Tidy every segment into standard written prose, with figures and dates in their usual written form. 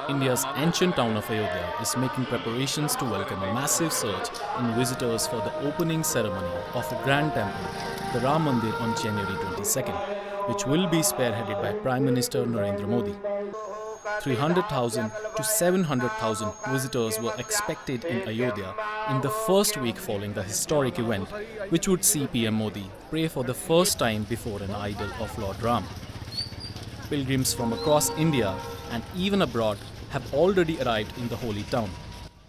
India's ancient town of Ayodhya is making preparations to welcome a massive surge in visitors for the opening ceremony of the Grand Temple, the Ram Mandir, on January 22nd, which will be spearheaded by Prime Minister Narendra Modi. 300,000 to 700,000 visitors were expected in Ayodhya in the first week following the historic event, which would see PM Modi pray for the first time before an idol of Lord Ram. Pilgrims from across India and even abroad have already arrived in the holy town.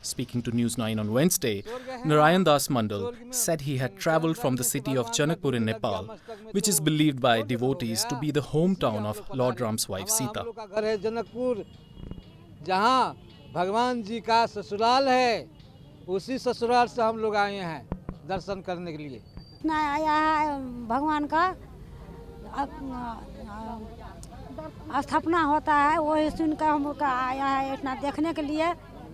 Speaking to News 9 on Wednesday, Narayan Das Mandal said he had travelled from the city of Janakpur in Nepal, which is believed by devotees to be the hometown of Lord Ram's wife Sita. Janakpur जहाँ भगवान जी का ससुराल है, उसी ससुराल से हम लोग आए हैं दर्शन करने के लिए। इतना आया है भगवान का स्थापना होता है, वही सुनकर हम लोग आया है इतना देखने के लिए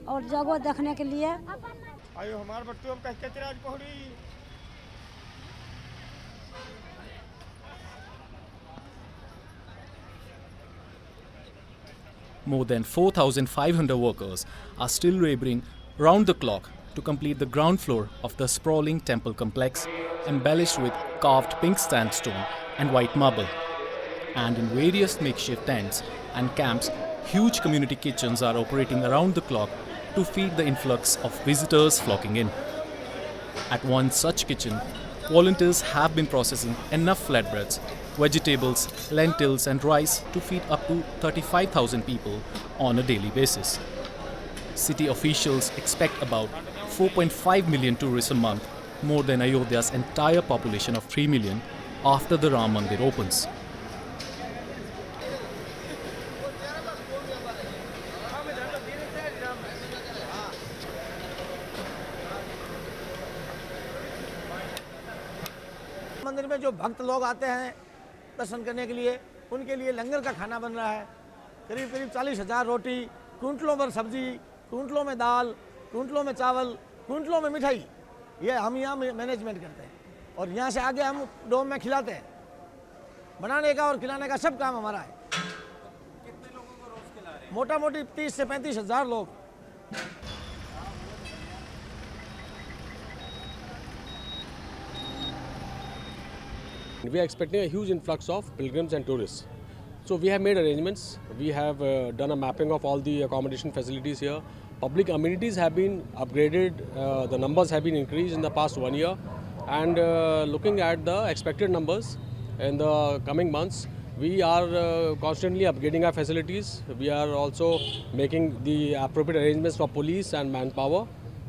और जगह देखने के लिए। आयो हमारे बच्चों हम कैसे राज पहुड़ी। More than 4,500 workers are still laboring round the clock to complete the ground floor of the sprawling temple complex, embellished with carved pink sandstone and white marble. And in various makeshift tents and camps, huge community kitchens are operating around the clock to feed the influx of visitors flocking in. At one such kitchen, volunteers have been processing enough flatbreads, vegetables, lentils and rice to feed up to 35,000 people on a daily basis. City officials expect about 4.5 million tourists a month, more than Ayodhya's entire population of 3 million, after the Ram Mandir opens. मंदिर में जो भक्त लोग आते हैं दर्शन करने के लिए लंगर का खाना बन रहा है। करीब 40,000 रोटी, कुंटलों पर सब्जी, कुंटलों में दाल, कुंटलों में चावल, कुंटलों में मिठाई, ये हम यहाँ मैनेजमेंट करते हैं और यहाँ से आगे हम डोम में खिलाते हैं। बनाने का और खिलाने का सब काम हमारा है। कितने लोगों को रोज खिला रहे हैं? मोटा मोटी 30 से 35,000 लोग। We are expecting a huge influx of pilgrims and tourists. So we have made arrangements. We have done a mapping of all the accommodation facilities here. Public amenities have been upgraded. The numbers have been increased in the past 1 year. And looking at the expected numbers in the coming months, we are constantly upgrading our facilities. We are also making the appropriate arrangements for police and manpower,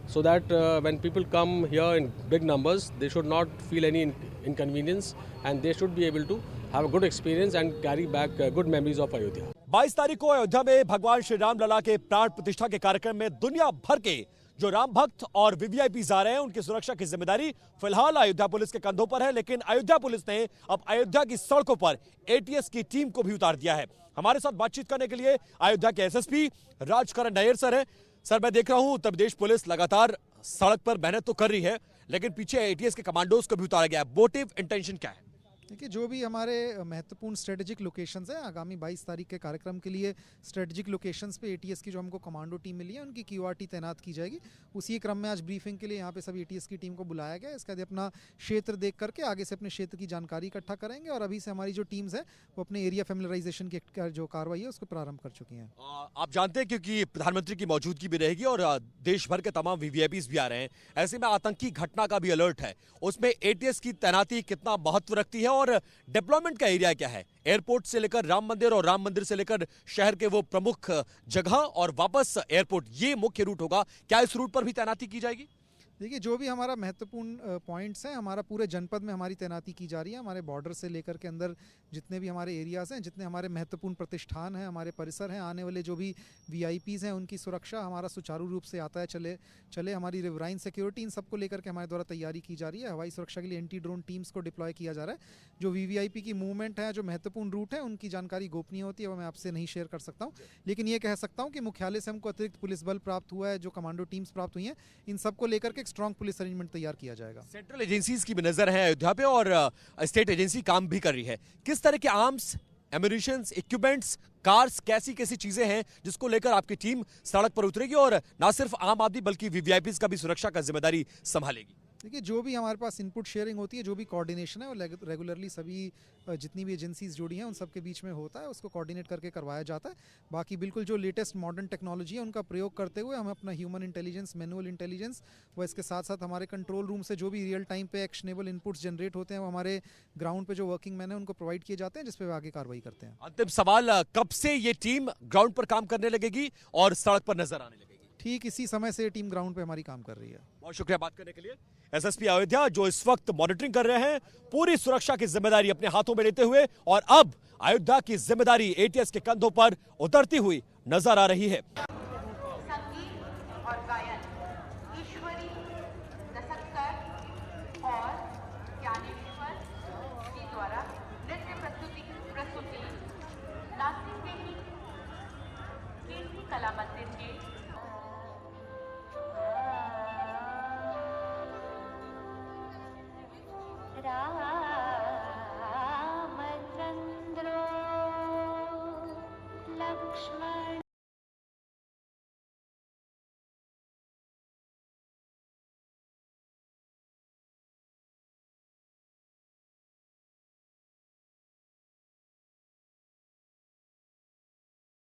so that when people come here in big numbers, they should not feel any inconvenience and they should be able to have a good experience and carry back good memories of Ayodhya. 22 तारीख को अयोध्या में भगवान श्री राम लला के प्राण प्रतिष्ठा के कार्यक्रम में दुनिया भर के जो राम भक्त और वीवीआईपी आ रहे हैं, उनकी सुरक्षा की जिम्मेदारी फिलहाल अयोध्या पुलिस के कंधों पर है। लेकिन अयोध्या पुलिस ने अब अयोध्या की सड़कों पर एटीएस की टीम को भी उतार दिया है। हमारे साथ बातचीत करने के लिए अयोध्या के एसएसपी राजकरण नायर सर है। सर, मैं देख रहा हूं उत्तर प्रदेश पुलिस लगातार सड़क पर मेहनत तो कर रही है, लेकिन पीछे एटीएस के कमांडोज को भी उतारा गया है। मोटिव इंटेंशन क्या है? देखिए, जो भी हमारे महत्वपूर्ण स्ट्रेटेजिक लोकेशंस हैं, आगामी 22 तारीख के कार्यक्रम के लिए स्ट्रेटेजिक लोकेशंस पे एटीएस की जो हमको कमांडो टीम मिली है, उनकी क्यूआरटी तैनात की जाएगी। उसी क्रम में आज ब्रीफिंग के लिए यहाँ पे सभी एटीएस की टीम को बुलाया गया है। इसके बाद अपना क्षेत्र देख करके आगे से अपने क्षेत्र की जानकारी इकट्ठा करेंगे और अभी से हमारी जो टीम्स है वो अपने एरिया फैमिलराइजेशन की जो कार्रवाई है उसको प्रारंभ कर चुकी हैं। आप जानते हैं क्योंकि प्रधानमंत्री की मौजूदगी भी रहेगी और देश भर के तमाम वीवीआईपीज भी आ रहे हैं, ऐसे में आतंकी घटना का भी अलर्ट है। उसमें एटीएस की तैनाती कितना महत्व रखती है और डेवलपमेंट का एरिया क्या है? एयरपोर्ट से लेकर राम मंदिर और राम मंदिर से लेकर शहर के वो प्रमुख जगह और वापस एयरपोर्ट, ये मुख्य रूट होगा। क्या इस रूट पर भी तैनाती की जाएगी? देखिए, जो भी हमारा महत्वपूर्ण पॉइंट्स हैं, हमारा पूरे जनपद में हमारी तैनाती की जा रही है। हमारे बॉर्डर से लेकर के अंदर जितने भी हमारे एरियाज़ हैं, जितने हमारे महत्वपूर्ण प्रतिष्ठान हैं, हमारे परिसर हैं, आने वाले जो भी वीआईपीज़ हैं, उनकी सुरक्षा हमारा सुचारू रूप से आता है चले हमारी रिवराइन सिक्योरिटी, इन सबको लेकर के हमारे द्वारा तैयारी की जा रही है। हवाई सुरक्षा के लिए एंटी ड्रोन टीम्स को डिप्लॉय किया जा रहा है। जो वीवीआईपी की मूवमेंट है, जो महत्वपूर्ण रूट है, उनकी जानकारी गोपनीय होती है, वो मैं आपसे नहीं शेयर कर सकता हूँ। लेकिन ये कह सकता हूँ कि मुख्यालय से हमको अतिरिक्त पुलिस बल प्राप्त हुआ है, जो कमांडो टीम्स प्राप्त हुई हैं, इन सबको लेकर के एक स्ट्रॉन्ग पुलिस अरेंजमेंट तैयार किया जाएगा। सेंट्रल एजेंसीज की भी नजर है अयोध्या पे और स्टेट एजेंसी काम भी कर रही है। किस तरह के आर्म्स एम्यूनिशंस, इक्विपमेंट्स, कार्स, कैसी कैसी चीजें हैं जिसको लेकर आपकी टीम सड़क पर उतरेगी और ना सिर्फ आम आदमी बल्कि वीवीआईपीज का भी सुरक्षा का जिम्मेदारी संभालेगी? देखिए, जो भी हमारे पास इनपुट शेयरिंग होती है, जो भी कोऑर्डिनेशन है, वो रेगुलरली सभी जितनी भी एजेंसीज जुड़ी हैं उन सब के बीच में होता है, उसको कोऑर्डिनेट करके करवाया जाता है। बाकी बिल्कुल जो लेटेस्ट मॉडर्न टेक्नोलॉजी है उनका प्रयोग करते हुए हम अपना ह्यूमन इंटेलिजेंस, मैनुअल इंटेलिजेंस व इसके साथ साथ हमारे कंट्रोल रूम से जो भी रियल टाइम पे एक्शनेबल इनपुट्स जनरेट होते हैं वो हमारे ग्राउंड पे जो वर्किंग मैन है उनको प्रोवाइड किए जाते हैं, जिसपे आगे कार्रवाई करते हैं। अंतिम सवाल, कब से ये टीम ग्राउंड पर काम करने लगेगी और सड़क पर नजर आने लगेगी? ठीक इसी समय से टीम ग्राउंड पे हमारी काम कर रही है। बहुत शुक्रिया बात करने के लिए। एसएसपी अयोध्या जो इस वक्त मॉनिटरिंग कर रहे हैं, पूरी सुरक्षा की जिम्मेदारी अपने हाथों में लेते हुए, और अब अयोध्या की जिम्मेदारी एटीएस के कंधों पर उतरती हुई नजर आ रही है।